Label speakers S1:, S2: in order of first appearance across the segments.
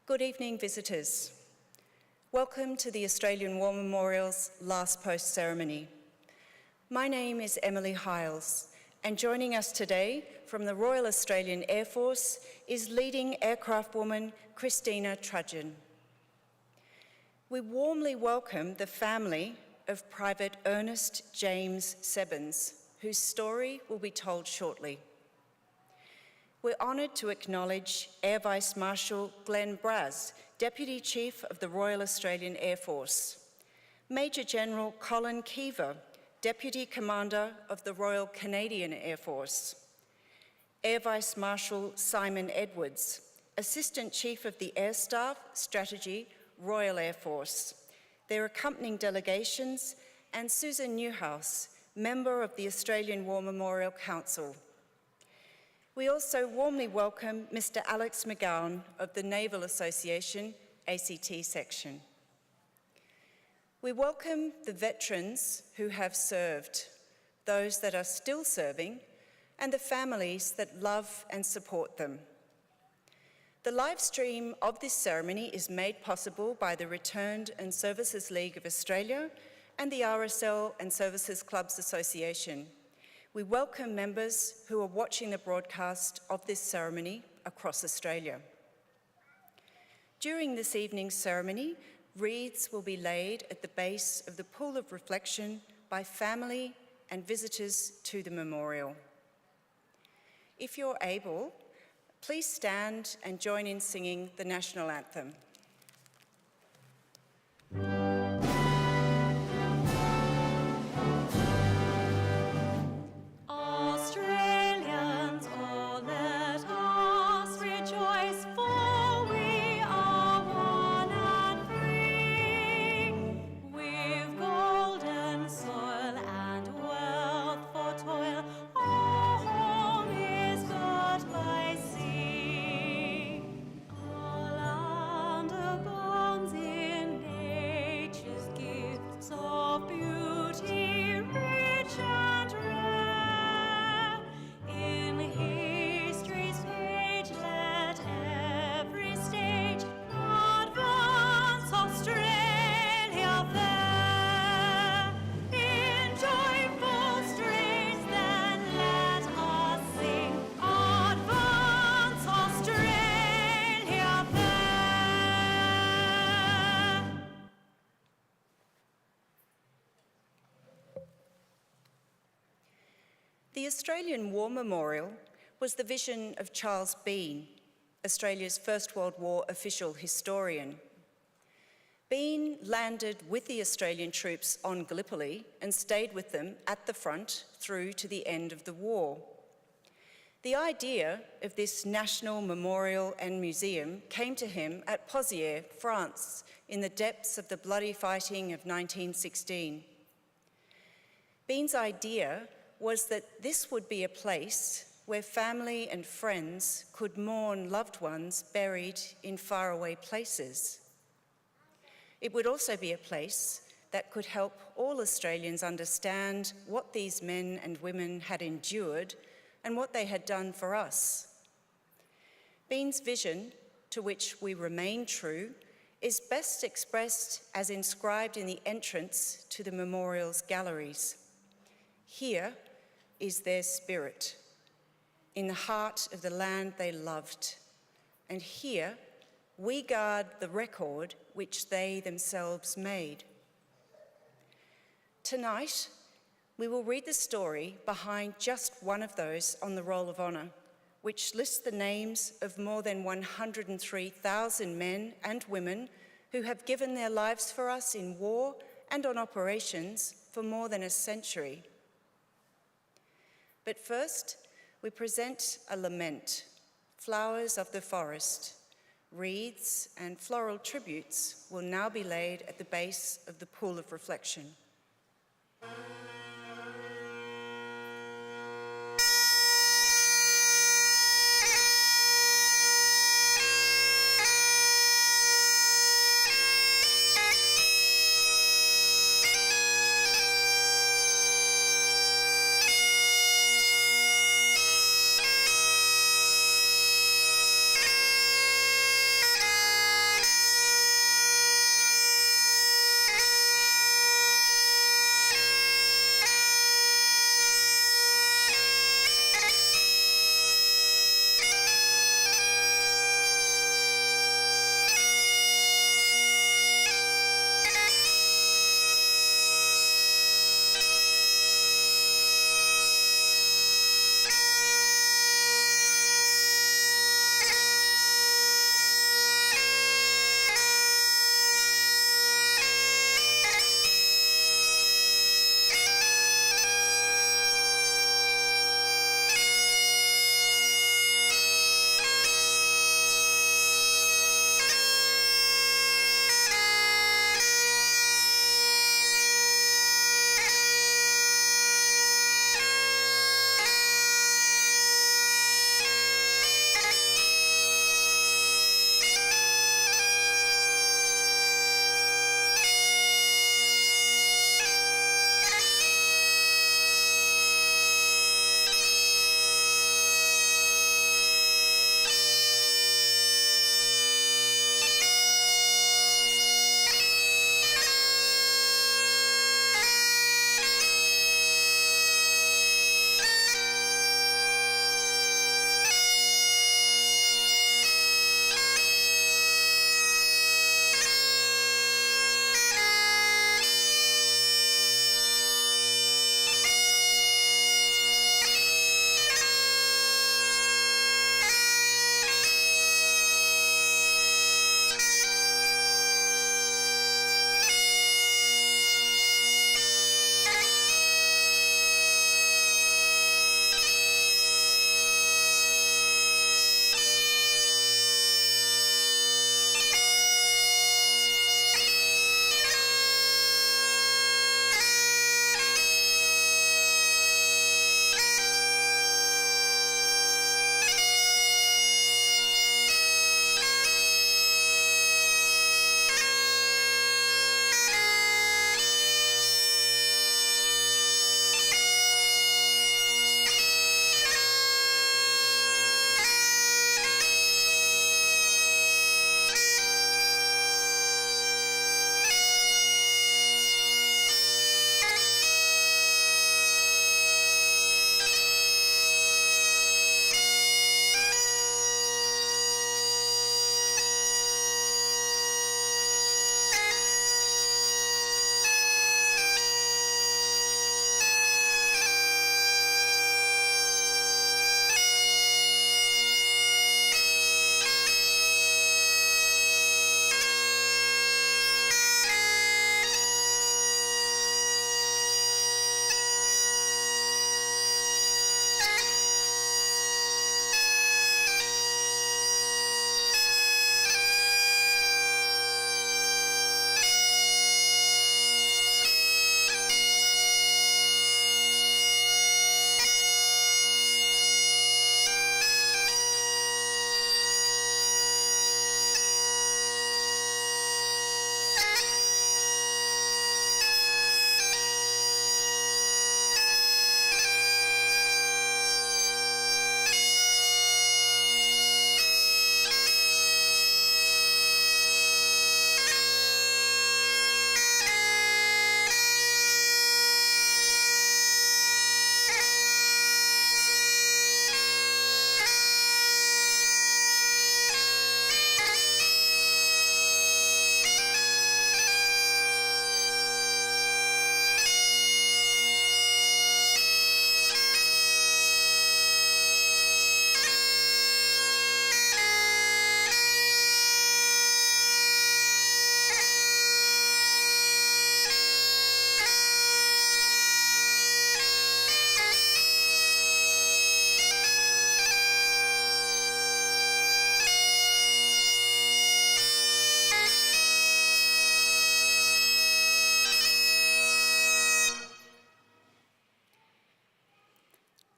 S1: Good evening, visitors. Welcome to the Australian War Memorial's last post ceremony. My name is Emily Hiles, and joining us today from the Royal Australian Air Force is leading aircraft woman Christina Trudgeon. We warmly welcome the family of Private Ernest James Sebbens, whose story will be told shortly. We're honoured to acknowledge Air Vice Marshal Glenn Braz, Deputy Chief of the Royal Australian Air Force, Major General Colin Keever, Deputy Commander of the Royal Canadian Air Force, Air Vice Marshal Simon Edwards, Assistant Chief of the Air Staff Strategy, Royal Air Force, their accompanying delegations, and Susan Newhouse, Member of the Australian War Memorial Council. We also warmly welcome Mr. Alex McGowan of the Naval Association ACT section. We welcome the veterans who have served, those that are still serving, and the families that love and support them. The live stream of this ceremony is made possible by the Returned and Services League of Australia and the RSL and Services Clubs Association. We welcome members who are watching the broadcast of this ceremony across Australia. During this evening's ceremony, wreaths will be laid at the base of the pool of reflection by family and visitors to the memorial. If you're able, please stand and join in singing the national anthem. The Australian War Memorial was the vision of Charles Bean, Australia's First World War official historian. Bean landed with the Australian troops on Gallipoli and stayed with them at the front through to the end of the war. The idea of this national memorial and museum came to him at Pozières, France, in the depths of the bloody fighting of 1916. Bean's idea was that this would be a place where family and friends could mourn loved ones buried in faraway places. It would also be a place that could help all Australians understand what these men and women had endured and what they had done for us. Bean's vision, to which we remain true, is best expressed as inscribed in the entrance to the memorial's galleries. Here is their spirit, in the heart of the land they loved. And here we guard the record which they themselves made. Tonight, we will read the story behind just one of those on the Roll of Honour, which lists the names of more than 103,000 men and women who have given their lives for us in war and on operations for more than a century. But first, we present a lament, flowers of the forest. Wreaths and floral tributes will now be laid at the base of the pool of reflection.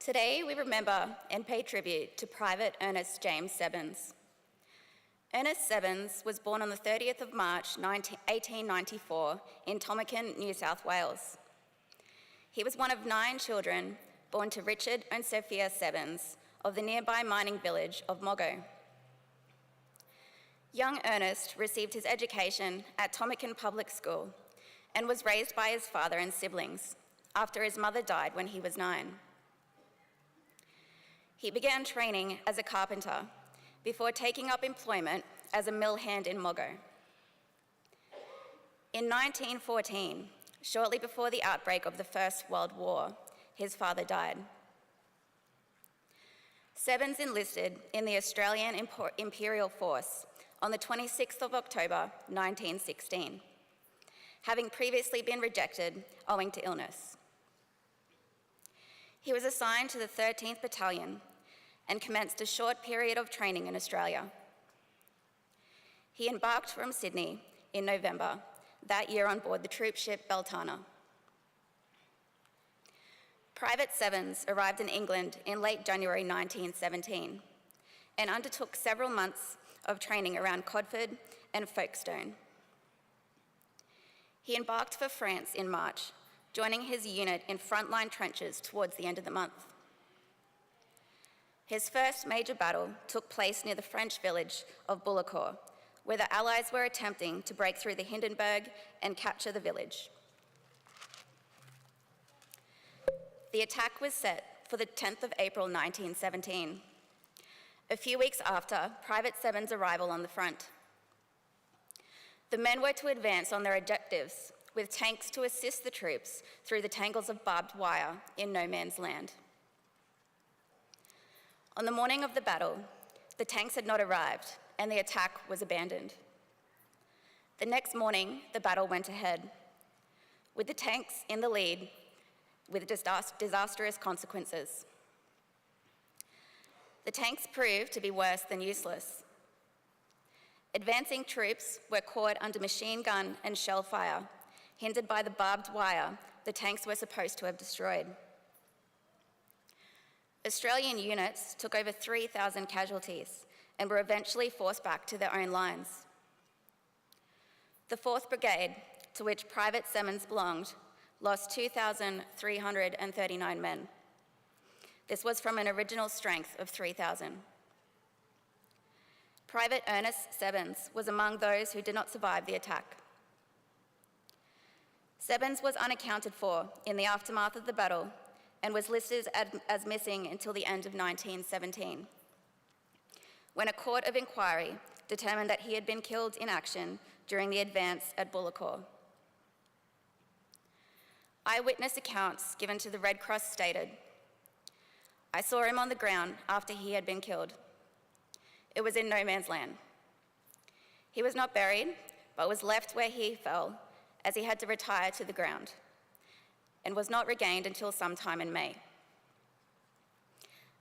S2: Today we remember and pay tribute to Private Ernest James Sebbens. Ernest Sebbens was born on the 30th of March 1894 in Tomakin, New South Wales. He was one of 9 children born to Richard and Sophia Sebbens of the nearby mining village of Mogo. Young Ernest received his education at Tomakin Public School and was raised by his father and siblings after his mother died when he was 9. He began training as a carpenter before taking up employment as a mill hand in Mogo. In 1914, shortly before the outbreak of the First World War, his father died. Sebbens enlisted in the Australian Imperial Force on the 26th of October 1916, having previously been rejected owing to illness. He was assigned to the 13th Battalion and commenced a short period of training in Australia. He embarked from Sydney in November that year on board the troop ship Beltana. Private Sebbens arrived in England in late January 1917 and undertook several months of training around Codford and Folkestone. He embarked for France in March, joining his unit in frontline trenches towards the end of the month. His first major battle took place near the French village of Bullecourt, where the Allies were attempting to break through the Hindenburg and capture the village. The attack was set for the 10th of April 1917, a few weeks after Private Sebbens' arrival on the front. The men were to advance on their objectives, with tanks to assist the troops through the tangles of barbed wire in no man's land. On the morning of the battle, the tanks had not arrived and the attack was abandoned. The next morning, the battle went ahead, with the tanks in the lead with disastrous consequences. The tanks proved to be worse than useless. Advancing troops were caught under machine gun and shell fire, hindered by the barbed wire the tanks were supposed to have destroyed. Australian units took over 3,000 casualties and were eventually forced back to their own lines. The 4th Brigade, to which Private Sebbens belonged, lost 2,339 men. This was from an original strength of 3,000. Private Ernest Sebbens was among those who did not survive the attack. Sebbens was unaccounted for in the aftermath of the battle and was listed as missing until the end of 1917, when a court of inquiry determined that he had been killed in action during the advance at Bullecourt. Eyewitness accounts given to the Red Cross stated, "I saw him on the ground after he had been killed. It was in no man's land. He was not buried, but was left where he fell, as he had to retire to the ground, and was not regained until sometime in May."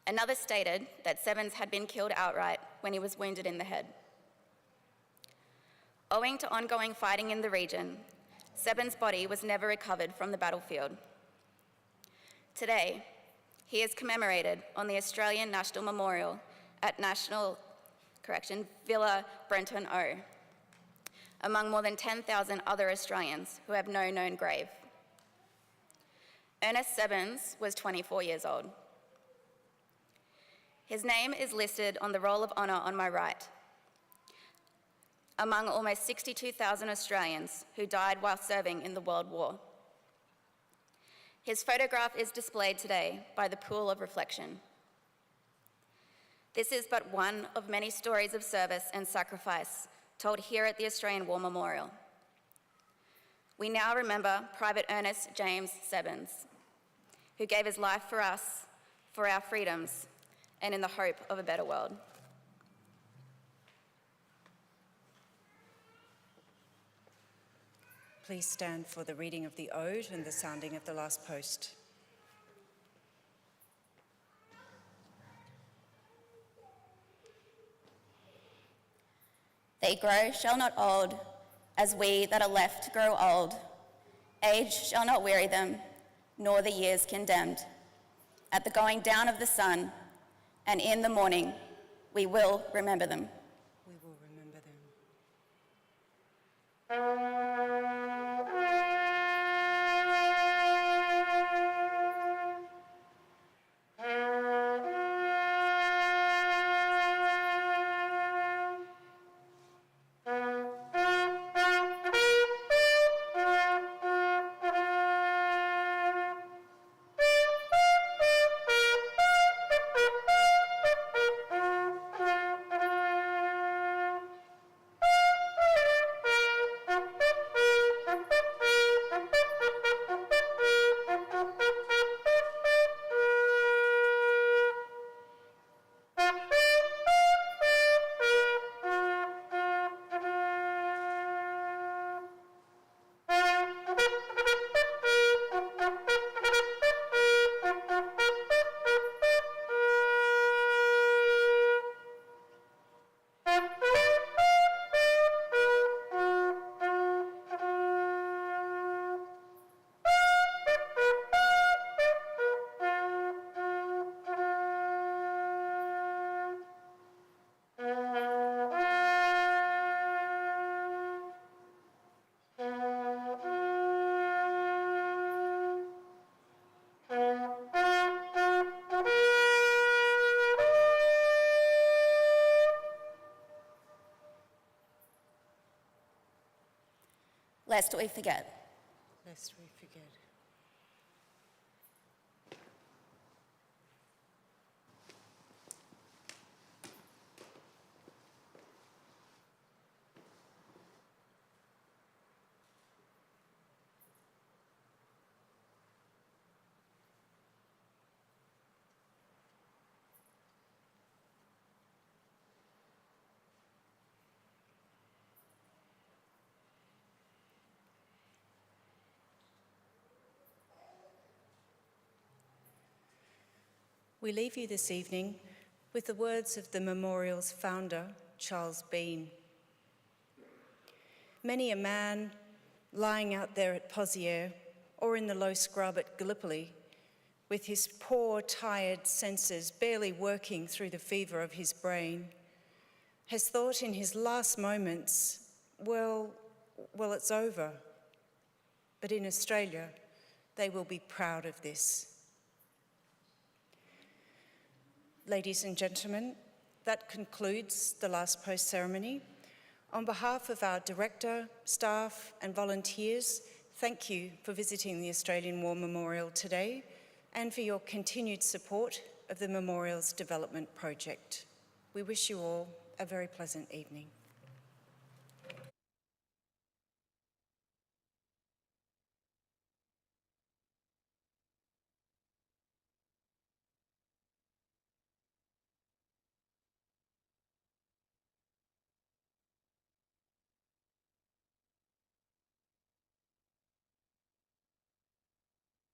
S2: Another stated that Sebbens had been killed outright when he was wounded in the head. Owing to ongoing fighting in the region, Sebbens' body was never recovered from the battlefield. Today, he is commemorated on the Australian National Memorial at Villa Brenton O, among more than 10,000 other Australians who have no known grave. Ernest Sebbens was 24 years old. His name is listed on the Roll of Honour on my right, among almost 62,000 Australians who died while serving in the World War. His photograph is displayed today by the Pool of Reflection. This is but one of many stories of service and sacrifice told here at the Australian War Memorial. We now remember Private Ernest James Sebbens, who gave his life for us, for our freedoms, and in the hope of a better world.
S1: Please stand for the reading of the Ode and the sounding of the last post.
S2: They grow shall not old, as we that are left grow old. Age shall not weary them, nor the years condemned. at the going down of the sun, and in the morning, we will remember them.
S1: We will remember them.
S2: Lest we forget.
S1: Lest we forget. We leave you this evening with the words of the memorial's founder, Charles Bean. Many a man lying out there at Pozières or in the low scrub at Gallipoli, with his poor, tired senses barely working through the fever of his brain, has thought in his last moments, well, it's over. But in Australia, they will be proud of this. Ladies and gentlemen, that concludes the last post ceremony. On behalf of our director, staff and volunteers, thank you for visiting the Australian War Memorial today and for your continued support of the Memorial's development project. We wish you all a very pleasant evening.